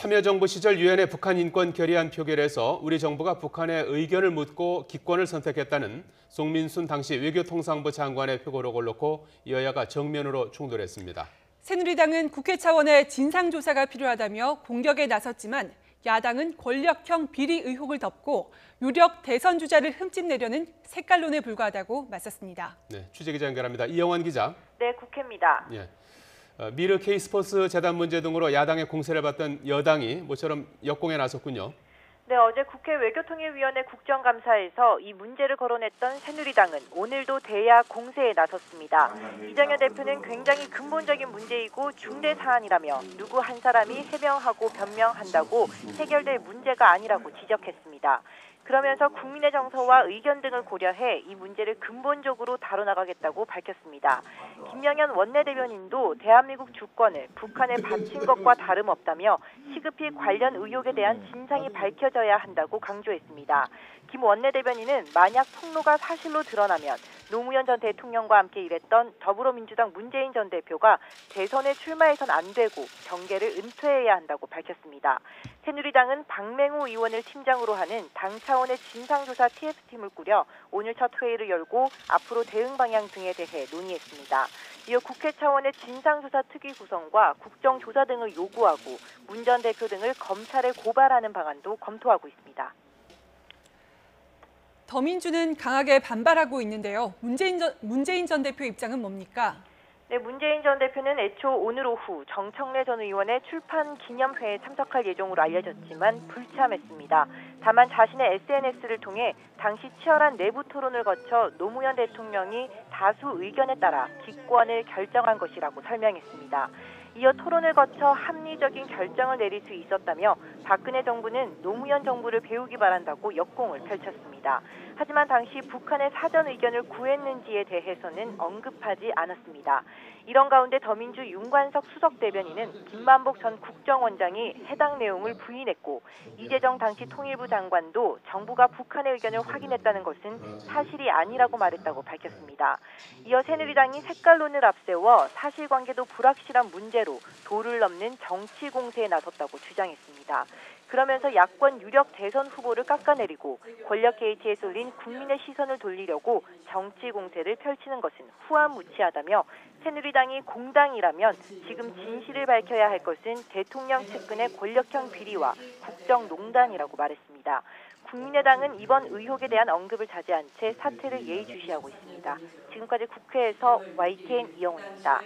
참여정부 시절 유엔의 북한 인권 결의안 표결에서 우리 정부가 북한의 의견을 묻고 기권을 선택했다는 송민순 당시 외교통상부 장관의 표고록을 놓고 여야가 정면으로 충돌했습니다. 새누리당은 국회 차원의 진상조사가 필요하다며 공격에 나섰지만 야당은 권력형 비리 의혹을 덮고 유력 대선 주자를 흠집내려는 색깔론에 불과하다고 맞섰습니다. 네, 취재기자 연결합니다. 이영환 기자. 네, 국회입니다. 예. 미르 K스포츠 재단 문제 등으로 야당의 공세를 받던 여당이 모처럼 역공에 나섰군요. 네, 어제 국회 외교통일위원회 국정감사에서 이 문제를 거론했던 새누리당은 오늘도 대야 공세에 나섰습니다. 이정현 대표는 굉장히 근본적인 문제이고 중대 사안이라며 누구 한 사람이 해명하고 변명한다고 해결될 문제가 아니라고 지적했습니다. 그러면서 국민의 정서와 의견 등을 고려해 이 문제를 근본적으로 다뤄나가겠다고 밝혔습니다. 김명현 원내대변인도 대한민국 주권을 북한에 바친 것과 다름없다며 시급히 관련 의혹에 대한 진상이 밝혀져야 한다고 강조했습니다. 김 원내대변인은 만약 폭로가 사실로 드러나면 노무현 전 대통령과 함께 일했던 더불어민주당 문재인 전 대표가 대선에 출마해선 안 되고 정계를 은퇴해야 한다고 밝혔습니다. 새누리당은 박맹우 의원을 팀장으로 하는 당 차원의 진상조사 TF팀을 꾸려 오늘 첫 회의를 열고 앞으로 대응 방향 등에 대해 논의했습니다. 이어 국회 차원의 진상조사 특위 구성과 국정조사 등을 요구하고 문 전 대표 등을 검찰에 고발하는 방안도 검토하고 있습니다. 더민주는 강하게 반발하고 있는데요. 문재인 전 대표 입장은 뭡니까? 네, 문재인 전 대표는 애초 오늘 오후 정청래 전 의원의 출판 기념회에 참석할 예정으로 알려졌지만 불참했습니다. 다만 자신의 SNS를 통해 당시 치열한 내부 토론을 거쳐 노무현 대통령이 다수 의견에 따라 기권을 결정한 것이라고 설명했습니다. 이어 토론을 거쳐 합리적인 결정을 내릴 수 있었다며 박근혜 정부는 노무현 정부를 배우기 바란다고 역공을 펼쳤습니다. 하지만 당시 북한의 사전 의견을 구했는지에 대해서는 언급하지 않았습니다. 이런 가운데 더민주 윤관석 수석 대변인은 김만복 전 국정원장이 해당 내용을 부인했고 이재정 당시 통일부 장관도 정부가 북한의 의견을 확인했다는 것은 사실이 아니라고 말했다고 밝혔습니다. 이어 새누리당이 색깔론을 앞세워 사실관계도 불확실한 문제로 도를 넘는 정치 공세에 나섰다고 주장했습니다. 그러면서 야권 유력 대선 후보를 깎아내리고 권력 게이트에 쏠린 국민의 시선을 돌리려고 정치 공세를 펼치는 것은 후한무치하다며 새누리당이 공당이라면 지금 진실을 밝혀야 할 것은 대통령 측근의 권력형 비리와 국정농단이라고 말했습니다. 국민의당은 이번 의혹에 대한 언급을 자제한 채 사퇴를 예의주시하고 있습니다. 지금까지 국회에서 YTN 이영훈입니다.